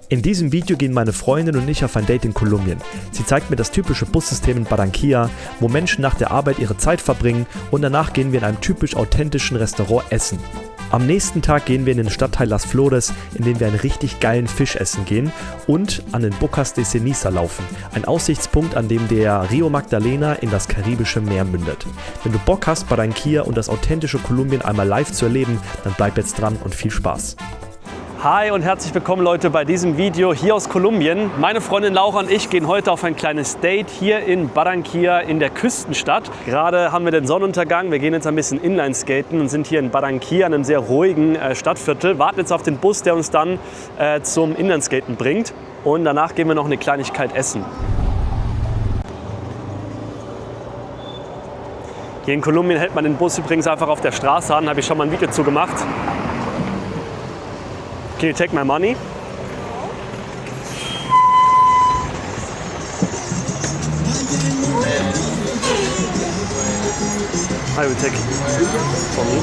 In diesem Video gehen meine Freundin und ich auf ein Date in Kolumbien. Sie zeigt mir das typische Bussystem in Barranquilla, wo Menschen nach der Arbeit ihre Zeit verbringen, und danach gehen wir in einem typisch authentischen Restaurant essen. Am nächsten Tag gehen wir in den Stadtteil Las Flores, in dem wir einen richtig geilen Fisch essen gehen und an den Bocas de Ceniza laufen, ein Aussichtspunkt, an dem der Rio Magdalena in das Karibische Meer mündet. Wenn du Bock hast, Barranquilla und das authentische Kolumbien einmal live zu erleben, dann bleib jetzt dran und viel Spaß. Hi und herzlich willkommen Leute bei diesem Video hier aus Kolumbien. Meine Freundin Laura und ich gehen heute auf ein kleines Date hier in Barranquilla in der Küstenstadt. Gerade haben wir den Sonnenuntergang, wir gehen jetzt ein bisschen Inlineskaten und sind hier in Barranquilla, einem sehr ruhigen Stadtviertel. Warten jetzt auf den Bus, der uns dann zum Inlineskaten bringt, und danach gehen wir noch eine Kleinigkeit essen. Hier in Kolumbien hält man den Bus übrigens einfach auf der Straße an, habe ich schon mal ein Video zu gemacht. Can you take my money? I will take for me.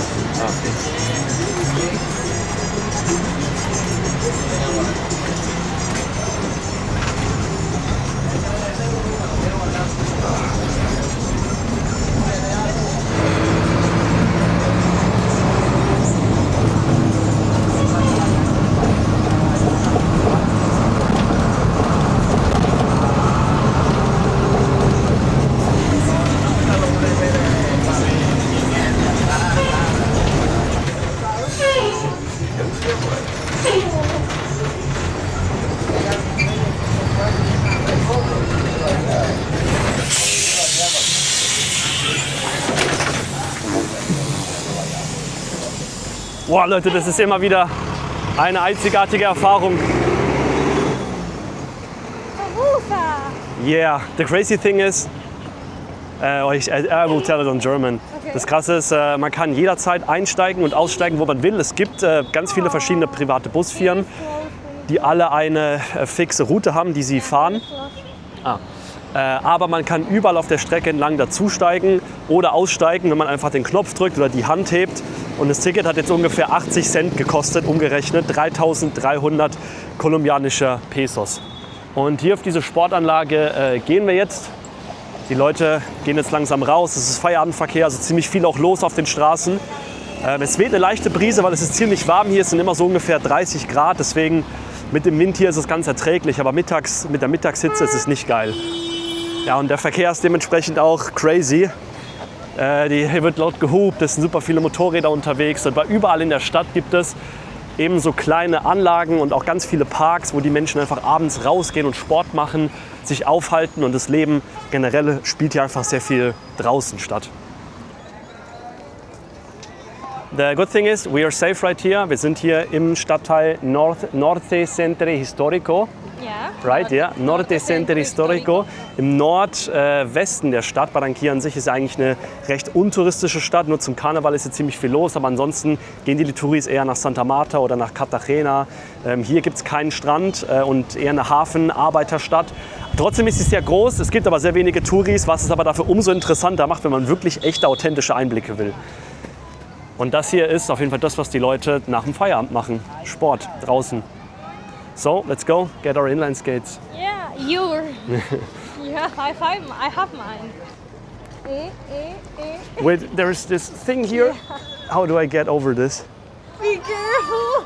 Boah, Leute, das ist immer wieder eine einzigartige Erfahrung. Yeah, the crazy thing is, I will tell it in German. Okay. Das Krasse ist, man kann jederzeit einsteigen und aussteigen, wo man will. Es gibt ganz viele verschiedene private Busfirmen, die alle eine fixe Route haben, die sie fahren. Aber man kann überall auf der Strecke entlang dazusteigen oder aussteigen, wenn man einfach den Knopf drückt oder die Hand hebt. Und das Ticket hat jetzt ungefähr 80 Cent gekostet, umgerechnet 3.300 kolumbianische Pesos. Und hier auf diese Sportanlage gehen wir jetzt. Die Leute gehen jetzt langsam raus. Es ist Feierabendverkehr, also ziemlich viel auch los auf den Straßen. Es weht eine leichte Brise, weil es ist ziemlich warm hier. Es sind immer so ungefähr 30 Grad, deswegen mit dem Wind hier ist es ganz erträglich. Aber mittags, mit der Mittagshitze ist es nicht geil. Ja, und der Verkehr ist dementsprechend auch crazy. Hier wird laut gehupt, es sind super viele Motorräder unterwegs. Und überall in der Stadt gibt es eben so kleine Anlagen und auch ganz viele Parks, wo die Menschen einfach abends rausgehen und Sport machen, sich aufhalten. Und das Leben generell spielt hier einfach sehr viel draußen statt. The good thing is, we are safe right here. Wir sind hier im Stadtteil Norte Centro Histórico. Yeah. Right, yeah. Norte Centro Histórico. Im Nordwesten der Stadt. Barranquilla an sich ist eigentlich eine recht untouristische Stadt. Nur zum Karneval ist hier ziemlich viel los. Aber ansonsten gehen die Touris eher nach Santa Marta oder nach Cartagena. Hier gibt es keinen Strand und eher eine Hafen-Arbeiterstadt. Trotzdem ist sie sehr groß. Es gibt aber sehr wenige Touris, was es aber dafür umso interessanter macht, wenn man wirklich echte, authentische Einblicke will. Und das hier ist auf jeden Fall das, was die Leute nach dem Feierabend machen. Sport draußen. So, let's go, get our inline skates. Yeah, yeah, I have mine. Wait, there's this thing here. How do I get over this? Be careful.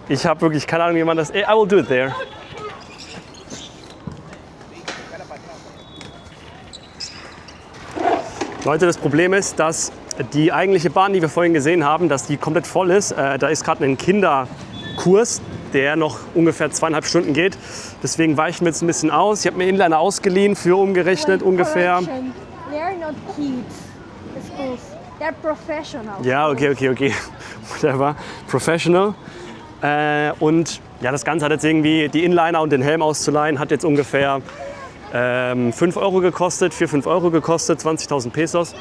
Ich habe wirklich keine Ahnung, wie man das... I will do it there. Leute, das Problem ist, dass die eigentliche Bahn, die wir vorhin gesehen haben, dass die komplett voll ist. Da ist gerade ein Kinderkurs, der noch ungefähr 2,5 Stunden geht. Deswegen weichen wir jetzt ein bisschen aus. Ich habe mir Inliner ausgeliehen für umgerechnet ungefähr. They're not kids. They're professional. Ja, okay. Whatever. Professional. Und ja, das Ganze hat jetzt irgendwie, die Inliner und den Helm auszuleihen, hat jetzt ungefähr 5 Euro gekostet, 4-5 Euro gekostet, 20.000 Pesos.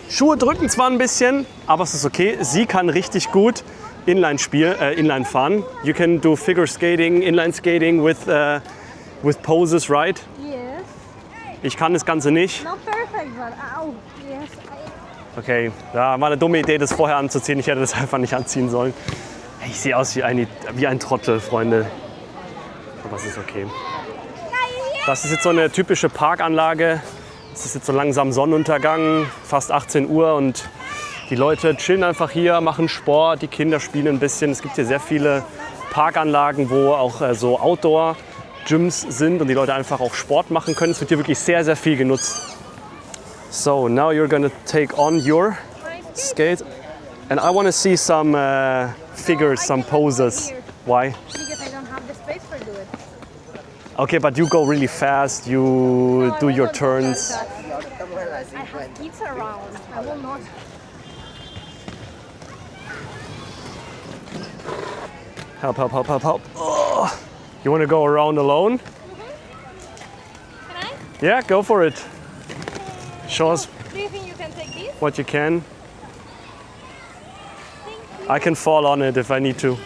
Schuhe drücken zwar ein bisschen, aber es ist okay. Sie kann richtig gut Inline fahren. You can do figure skating, inline skating with poses, right? Yes. Ich kann das Ganze nicht. Not perfect, but ow. Yes. Okay, ja, war eine dumme Idee, das vorher anzuziehen. Ich hätte das einfach nicht anziehen sollen. Ich sehe aus wie ein Trottel, Freunde. Aber es ist okay. Das ist jetzt so eine typische Parkanlage. Es ist jetzt so langsam Sonnenuntergang, fast 18 Uhr und die Leute chillen einfach hier, machen Sport, die Kinder spielen ein bisschen. Es gibt hier sehr viele Parkanlagen, wo auch so Outdoor-Gyms sind und die Leute einfach auch Sport machen können. Es wird hier wirklich sehr, sehr viel genutzt. So, now you're gonna take on your skate. And I want to see some figures, some poses. Why? Because I don't have the space for do it. Okay, but you go really fast, you do your turns. I have kids around. I will not. Help, help, help, help, help. Oh. You want to go around alone? Can I? Yeah, go for it. Show us Do you think you can take this? what you can. I can fall on it if I need to.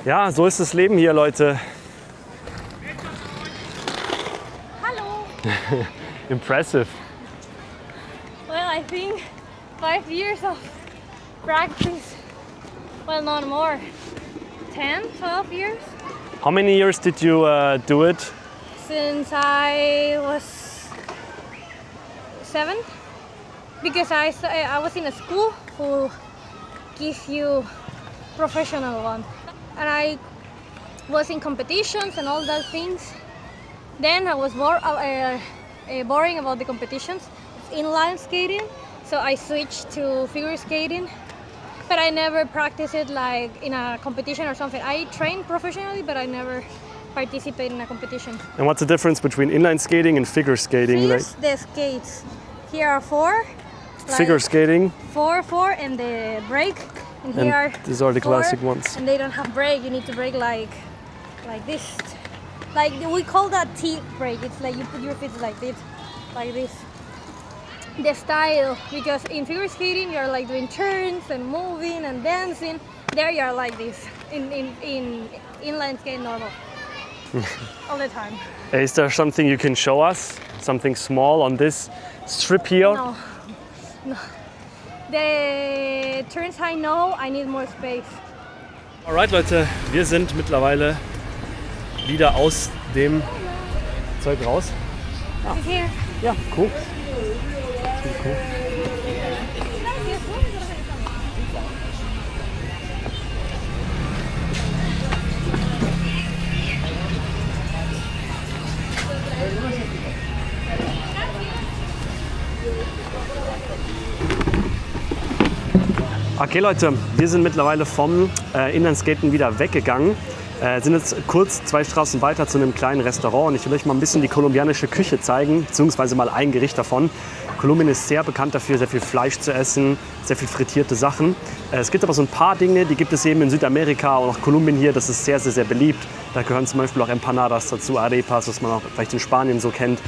Ja, so ist das Leben hier, Leute. Hello. Impressive. Well, I think 5 years of practice. Well, not more. 10, 12 years How many years did you do it? since I was 7. Because I was in a school who give you professional one. And I was in competitions and all that things. Then I was boring about the competitions, inline skating. So I switched to figure skating. But I never practiced it like in a competition or something. I trained professionally, but I never participated in a competition. And what's the difference between inline skating and figure skating? Here's the skates. Here are 4. Figure skating, 4, and the brake. And and here are these are the 4, classic ones. And they don't have brake. You need to brake like this. Like we call that T brake. It's like you put your feet like this. The style, because in figure skating you're like doing turns and moving and dancing. There you're like this. In inline skate normal. All the time. Is there something you can show us? Something small on this strip here? No. The turns I know, I need more space. Alright Leute, wir sind mittlerweile wieder aus dem Zeug raus. Is here. Ja, cool. Cool. Okay Leute, wir sind mittlerweile vom Inlineskaten wieder weggegangen. Sind jetzt kurz 2 Straßen weiter zu einem kleinen Restaurant und ich will euch mal ein bisschen die kolumbianische Küche zeigen, beziehungsweise mal ein Gericht davon. Kolumbien ist sehr bekannt dafür, sehr viel Fleisch zu essen, sehr viel frittierte Sachen. Es gibt aber so ein paar Dinge, die gibt es eben in Südamerika und auch Kolumbien hier, das ist sehr, sehr, sehr beliebt. Da gehören zum Beispiel auch Empanadas dazu, Arepas, was man auch vielleicht in Spanien so kennt.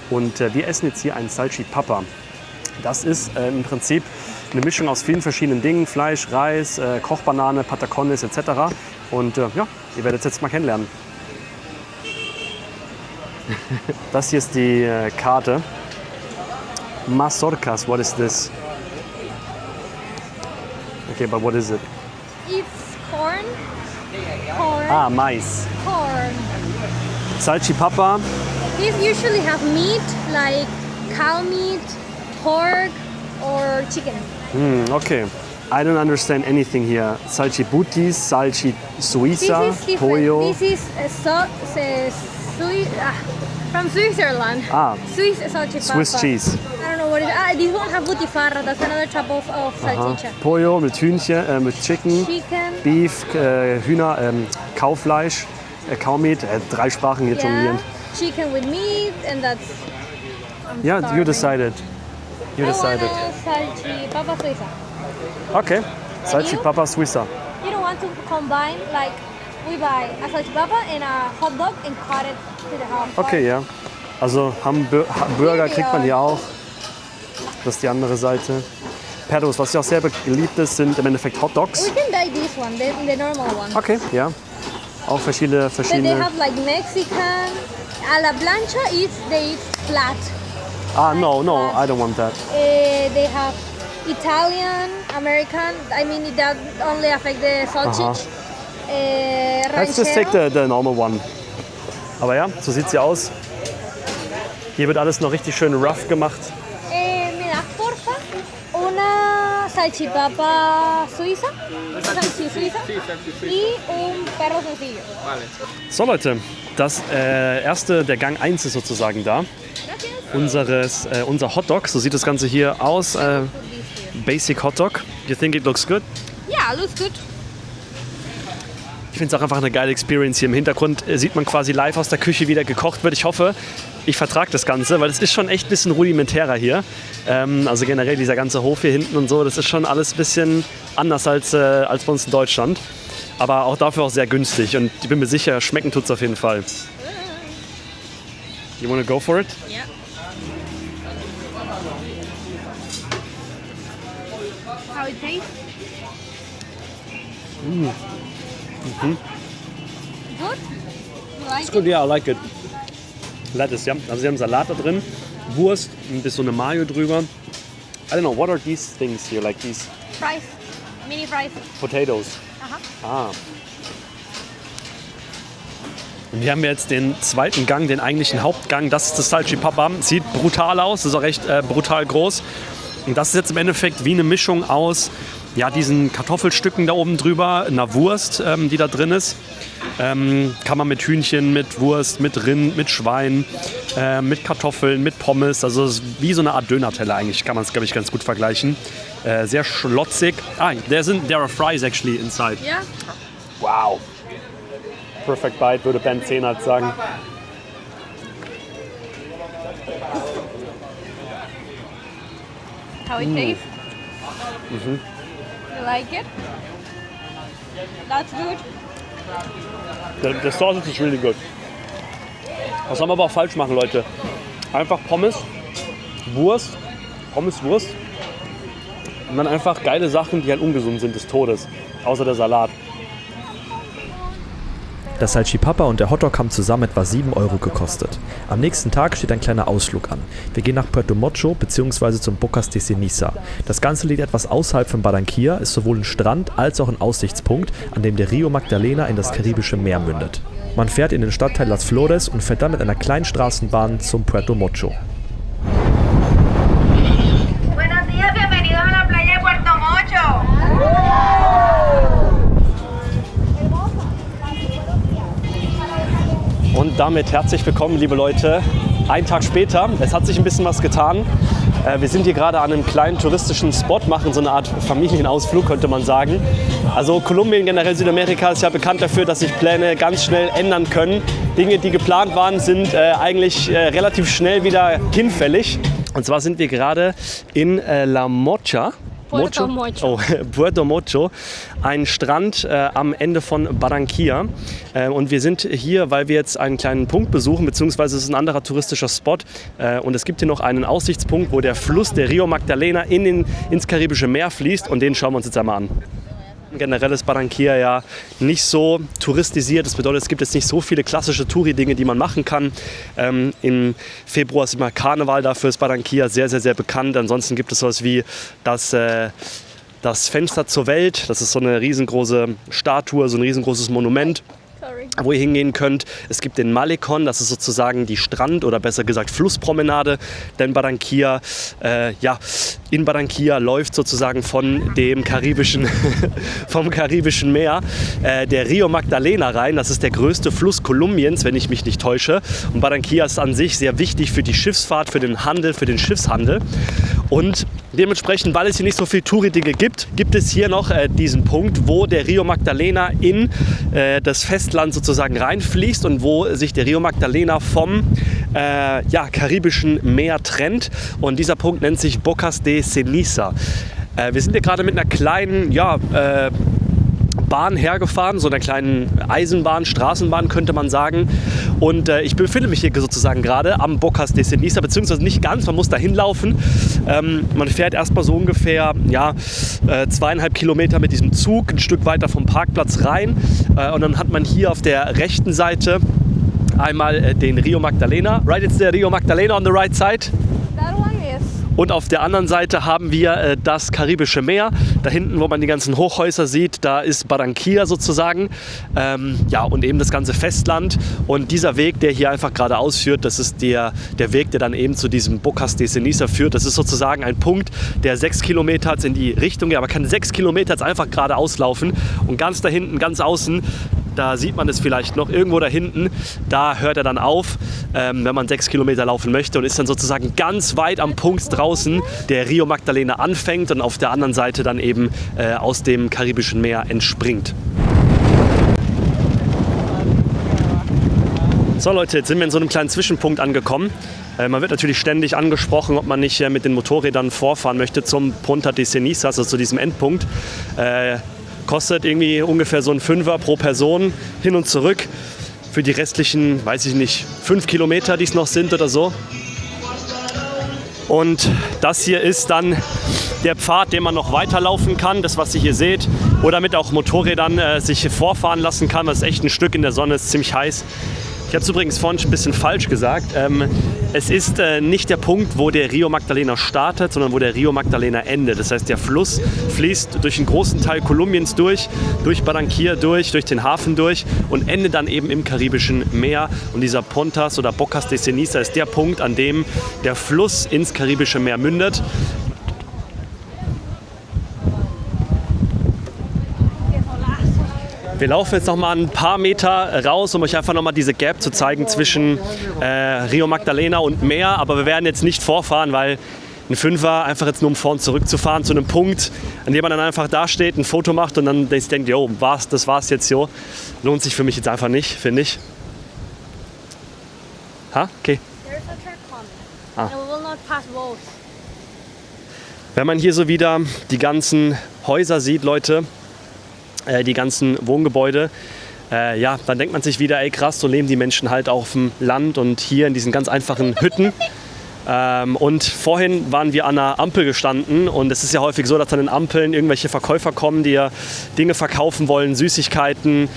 Und wir essen jetzt hier einen Salchipapa. Das ist im Prinzip eine Mischung aus vielen verschiedenen Dingen, Fleisch, Reis, Kochbanane, Patacones etc. Und ja, ihr werdet es jetzt mal kennenlernen. Das hier ist die Karte. Mazorcas, what is this? Okay, but what is it? It's corn. Corn. Ah, Mais. Corn. Salchipapa. These usually have meat like cow meat, pork, or chicken. Okay. I don't understand anything here. Salchibutis, salchi suiza, This is different. pollo. This is from Switzerland. Ah, Swiss salchipapa. Swiss cheese. I don't know what it is. This one has butifarra. That's another type of salchicha. Pollo mit Hühnchen, mit Chicken, Chicken. Beef, Hühner, Kaufleisch, Kaumeat, 3 Sprachen jetzt Yeah. jonglieren. Chicken with meat, and that's. I'm Yeah, you starving. decided. You I decided. want a salchipapa suiza. Okay. Salchipapa Suiza. You don't want to combine like we buy a salchipapa and a hot dog and cut it to the half. Okay, ja. Also Burger kriegt man hier auch. Das ist die andere Seite. Perros, was ja auch sehr beliebt ist, sind im Endeffekt Hot Dogs. We can buy this one, the normal one. Okay, ja. Auch verschiedene. But they have like Mexican. A la plancha they eat flat. Ah, no, I don't want that. They have Italian, American. I mean, that only affect the sausage. Let's just take the normal one. Aber ja, so sieht sie aus. Hier wird alles noch richtig schön rough gemacht. Me das porfa una salchipapa suiza, salchi suiza y un perro sencillo. So Leute, das erste, der Gang 1 ist sozusagen da. Unser Hotdog, so sieht das Ganze hier aus. Basic Hotdog. You think it looks good? Yeah, looks good. Ich finde es auch einfach eine geile Experience. Hier im Hintergrund sieht man quasi live aus der Küche, wie der gekocht wird. Ich hoffe, ich vertrage das Ganze, weil es ist schon echt ein bisschen rudimentärer hier. Also generell dieser ganze Hof hier hinten und so, das ist schon alles ein bisschen anders als bei uns in Deutschland. Aber auch dafür auch sehr günstig und ich bin mir sicher, schmecken tut es auf jeden Fall. You wanna go for it? Yeah. How it tastes? Good? You like It's good, yeah, I like it. Lettuce, ja. Also sie haben Salat da drin, Wurst, ein bisschen so eine Mayo drüber. I don't know, what are these things here, like these Fries. Mini fries. potatoes? Aha. Ah. Und hier haben wir jetzt den zweiten Gang, den eigentlichen Hauptgang. Das ist das Salchipapa. Sieht brutal aus, ist auch recht brutal groß. Und das ist jetzt im Endeffekt wie eine Mischung aus diesen Kartoffelstücken da oben drüber, einer Wurst, die da drin ist. Kann man mit Hühnchen, mit Wurst, mit Rind, mit Schwein, mit Kartoffeln, mit Pommes. Also es ist wie so eine Art Döner-Teller eigentlich, kann man es, glaube ich, ganz gut vergleichen. Sehr schlotzig. There are fries actually inside. Yeah. Wow. Perfect bite, würde Ben 10 halt sagen. How it tastes? You like it? That's good. Der Sausage ist really good. Was soll man aber auch falsch machen, Leute? Einfach Pommes, Wurst, Pommes-Wurst und dann einfach geile Sachen, die halt ungesund sind des Todes. Außer der Salat. Das Salchipapa und der Hotdog haben zusammen etwa 7 € gekostet. Am nächsten Tag steht ein kleiner Ausflug an. Wir gehen nach Puerto Mocho bzw. zum Bocas de Ceniza. Das Ganze liegt etwas außerhalb von Barranquilla, ist sowohl ein Strand als auch ein Aussichtspunkt, an dem der Rio Magdalena in das Karibische Meer mündet. Man fährt in den Stadtteil Las Flores und fährt dann mit einer kleinen Straßenbahn zum Puerto Mocho. Buenos días, bienvenidos a la playa de Puerto Mocho. Und damit herzlich willkommen, liebe Leute. Einen Tag später, es hat sich ein bisschen was getan. Wir sind hier gerade an einem kleinen touristischen Spot, machen so eine Art Familienausflug, könnte man sagen. Also Kolumbien, generell Südamerika, ist ja bekannt dafür, dass sich Pläne ganz schnell ändern können. Dinge, die geplant waren, sind eigentlich relativ schnell wieder hinfällig. Und zwar sind wir gerade in La Mocha. Puerto Mocho. Oh, Puerto Mocho, ein Strand am Ende von Barranquilla. Und wir sind hier, weil wir jetzt einen kleinen Punkt besuchen, beziehungsweise es ist ein anderer touristischer Spot. Und es gibt hier noch einen Aussichtspunkt, wo der Fluss, der Rio Magdalena, ins Karibische Meer fließt. Und den schauen wir uns jetzt einmal an. Generell ist Barranquilla ja nicht so touristisiert. Das bedeutet, es gibt jetzt nicht so viele klassische Touri-Dinge, die man machen kann. Im Februar ist immer Karneval, dafür ist Barranquilla sehr, sehr, sehr bekannt. Ansonsten gibt es sowas wie das Fenster zur Welt. Das ist so eine riesengroße Statue, so ein riesengroßes Monument, wo ihr hingehen könnt. Es gibt den Malecón, das ist sozusagen die Strand- oder besser gesagt Flusspromenade. Denn Barranquilla, in Barranquilla läuft sozusagen vom karibischen Meer der Rio Magdalena rein. Das ist der größte Fluss Kolumbiens, wenn ich mich nicht täusche. Und Barranquilla ist an sich sehr wichtig für die Schifffahrt, für den Handel, für den Schiffshandel. Und dementsprechend, weil es hier nicht so viele Touri-Dinge gibt, gibt es hier noch diesen Punkt, wo der Rio Magdalena in das Festland sozusagen reinfließt und wo sich der Rio Magdalena vom Karibischen Meer trennt. Und dieser Punkt nennt sich Bocas de Ceniza. Wir sind hier gerade mit einer kleinen Bahn hergefahren, so einer kleinen Eisenbahn, Straßenbahn könnte man sagen. Und ich befinde mich hier sozusagen gerade am Bocas de Ceniza, beziehungsweise nicht ganz, man muss da hinlaufen. Man fährt erstmal so ungefähr 2,5 Kilometer mit diesem Zug ein Stück weiter vom Parkplatz rein. Und dann hat man hier auf der rechten Seite einmal den Rio Magdalena. Right, it's the Rio Magdalena on the right side. That one is. Und auf der anderen Seite haben wir das Karibische Meer. Da hinten, wo man die ganzen Hochhäuser sieht, da ist Barranquilla sozusagen. Ja, und eben das ganze Festland. Und dieser Weg, der hier einfach geradeaus führt, das ist der Weg, der dann eben zu diesem Bocas de Ceniza führt. Das ist sozusagen ein Punkt, der 6 Kilometer jetzt in die Richtung geht. Aber kann 6 Kilometer jetzt einfach geradeaus laufen. Und ganz da hinten, ganz außen, da sieht man es vielleicht noch, irgendwo da hinten, da hört er dann auf, wenn man 6 Kilometer laufen möchte und ist dann sozusagen ganz weit am Punkt draußen, der Rio Magdalena anfängt und auf der anderen Seite dann eben aus dem Karibischen Meer entspringt. So Leute, jetzt sind wir in so einem kleinen Zwischenpunkt angekommen. Man wird natürlich ständig angesprochen, ob man nicht mit den Motorrädern vorfahren möchte zum Punta de Ceniza, also zu diesem Endpunkt. Kostet irgendwie ungefähr so ein Fünfer pro Person hin und zurück. Für die restlichen, weiß ich nicht, 5 Kilometer, die es noch sind oder so. Und das hier ist dann der Pfad, den man noch weiterlaufen kann, das was ihr hier seht. Oder mit auch Motorrädern sich vorfahren lassen kann. Das ist echt ein Stück in der Sonne, ist ziemlich heiß. Ich habe es übrigens vorhin ein bisschen falsch gesagt. Es ist nicht der Punkt, wo der Rio Magdalena startet, sondern wo der Rio Magdalena endet. Das heißt, der Fluss fließt durch einen großen Teil Kolumbiens durch Barranquilla durch den Hafen durch und endet dann eben im Karibischen Meer. Und dieser Pontas oder Bocas de Ceniza ist der Punkt, an dem der Fluss ins Karibische Meer mündet. Wir laufen jetzt noch mal ein paar Meter raus, um euch einfach noch mal diese Gap zu zeigen zwischen Rio Magdalena und Meer. Aber wir werden jetzt nicht vorfahren, weil ein Fünfer einfach jetzt nur um vor und zurück zu fahren zu einem Punkt, an dem man dann einfach da steht, ein Foto macht und dann denkt, jo, das war's jetzt so. Lohnt sich für mich jetzt einfach nicht, finde ich. Ha? Okay. There's a truck coming. Ah. And we will not pass both. Wenn man hier so wieder die ganzen Häuser sieht, Leute, die ganzen Wohngebäude, ja, dann denkt man sich wieder, ey krass, so leben die Menschen halt auf dem Land und hier in diesen ganz einfachen Hütten. Und vorhin waren wir an einer Ampel gestanden und es ist ja häufig so, dass an den Ampeln irgendwelche Verkäufer kommen, die ja Dinge verkaufen wollen, Süßigkeiten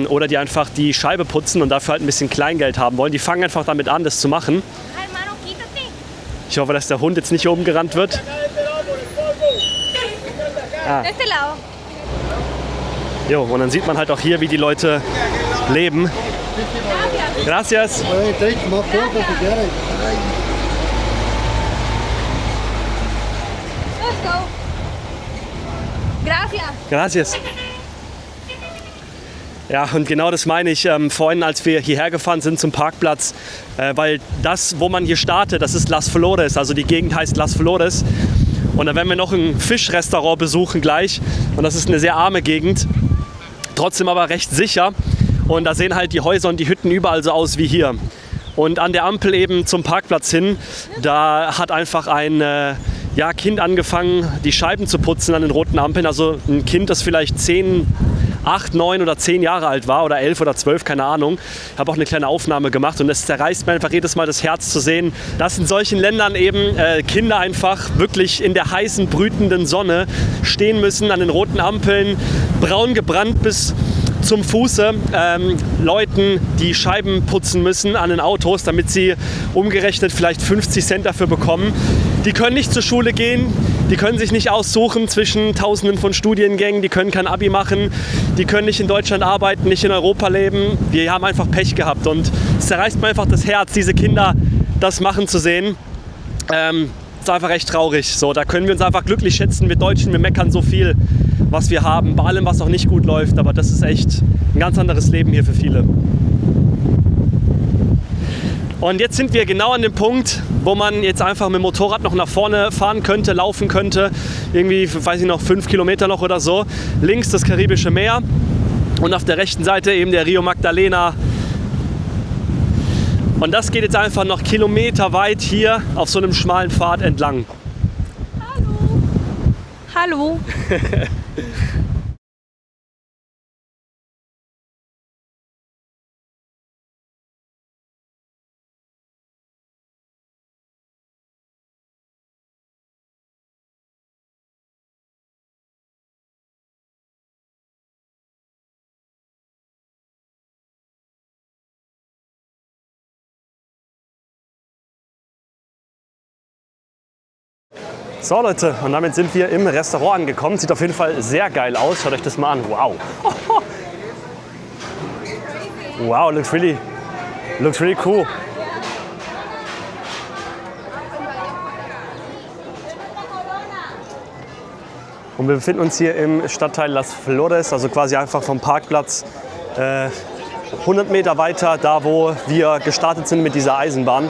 oder die einfach die Scheibe putzen und dafür halt ein bisschen Kleingeld haben wollen. Die fangen einfach damit an, das zu machen. Hermano, quítate. Ich hoffe, dass der Hund jetzt nicht hier oben gerannt wird. De este lado. Jo, und dann sieht man halt auch hier, wie die Leute leben. Gracias. Let's go. Gracias. Gracias. Ja, und genau das meine ich vorhin, als wir hierher gefahren sind zum Parkplatz, weil das, wo man hier startet, das ist Las Flores, also die Gegend heißt Las Flores. Und da werden wir noch ein Fischrestaurant besuchen gleich und das ist eine sehr arme Gegend, trotzdem aber recht sicher. Und da sehen halt die Häuser und die Hütten überall so aus wie hier. Und an der Ampel eben zum Parkplatz hin, da hat einfach ein Kind angefangen, die Scheiben zu putzen an den roten Ampeln. Also ein Kind, das vielleicht 8, 9 oder 10 Jahre alt war oder 11 oder 12, keine Ahnung. Ich habe auch eine kleine Aufnahme gemacht und es zerreißt mir einfach jedes Mal das Herz zu sehen, dass in solchen Ländern eben Kinder einfach wirklich in der heißen, brütenden Sonne stehen müssen an den roten Ampeln, braun gebrannt bis zum Fuße, Leuten, die Scheiben putzen müssen an den Autos, damit sie umgerechnet vielleicht 50 Cent dafür bekommen. Die können nicht zur Schule gehen, die können sich nicht aussuchen zwischen Tausenden von Studiengängen, die können kein Abi machen, die können nicht in Deutschland arbeiten, nicht in Europa leben. Wir haben einfach Pech gehabt und es zerreißt mir einfach das Herz, diese Kinder das machen zu sehen. Ist einfach echt traurig. So, da können wir uns einfach glücklich schätzen. Wir Deutschen, wir meckern so viel, was wir haben, bei allem, was auch nicht gut läuft. Aber das ist echt ein ganz anderes Leben hier für viele. Und jetzt sind wir genau an dem Punkt, wo man jetzt einfach mit dem Motorrad noch nach vorne fahren könnte, laufen könnte. Irgendwie, weiß ich noch, 5 Kilometer noch oder so. Links das Karibische Meer und auf der rechten Seite eben der Rio Magdalena. Und das geht jetzt einfach noch kilometerweit hier auf so einem schmalen Pfad entlang. Hallo. So Leute, und damit sind wir im Restaurant angekommen. Sieht auf jeden Fall sehr geil aus. Schaut euch das mal an. Wow. Wow, looks really cool. Und wir befinden uns hier im Stadtteil Las Flores, also quasi einfach vom Parkplatz 100 Meter weiter, da wo wir gestartet sind mit dieser Eisenbahn.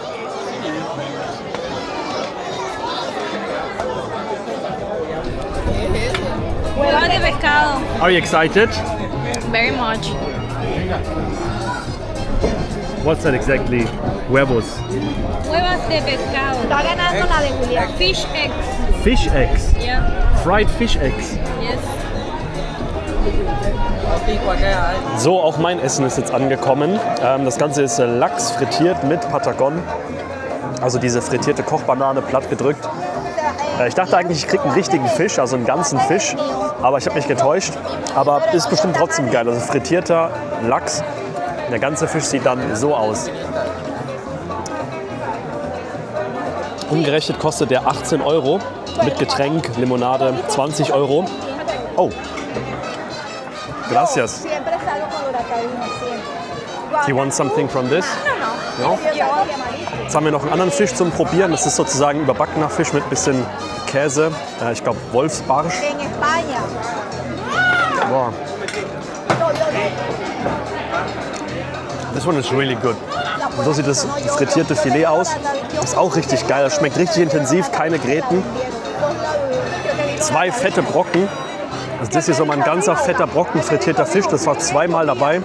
Huevos de pescado. Are you excited? Very much. What's that exactly? Huevos. Huevos de pescado. Está ganando la de Julián. Fish eggs. Fish eggs. Yeah. Fried fish eggs. Yes. So, auch mein Essen ist jetzt angekommen. Das Ganze ist Lachs frittiert mit Patagon. Also diese frittierte Kochbanane platt gedrückt. Ich dachte eigentlich, ich kriege einen richtigen Fisch, also einen ganzen Fisch. Aber ich habe mich getäuscht. Aber ist bestimmt trotzdem geil. Also frittierter Lachs. Der ganze Fisch sieht dann so aus. Umgerechnet kostet der 18 Euro. Mit Getränk, Limonade 20 Euro. Oh. Gracias. Siempre salgo con huracán, siempre. Do you want something from this? No? Jetzt haben wir noch einen anderen Fisch zum Probieren. Das ist sozusagen überbackener Fisch mit ein bisschen Käse. Ich glaube Wolfsbarsch. En España. Wow. This one is really good. Und so sieht das frittierte Filet aus. Ist auch richtig geil. Das schmeckt richtig intensiv, keine Gräten. 2 fette Brocken. Also das hier ist so mal ein ganzer fetter Brocken frittierter Fisch. Das war 2-mal dabei.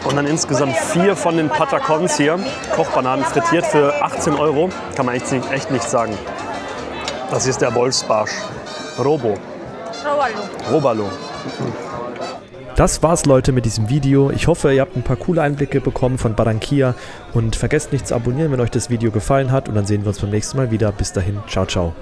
Und dann insgesamt 4 von den Patacons hier. Kochbananen frittiert für 18 Euro. Kann man echt nicht sagen. Das hier ist der Wolfsbarsch. Robalo. Das war's, Leute, mit diesem Video. Ich hoffe, ihr habt ein paar coole Einblicke bekommen von Barranquilla. Und vergesst nicht zu abonnieren, wenn euch das Video gefallen hat. Und dann sehen wir uns beim nächsten Mal wieder. Bis dahin, ciao, ciao.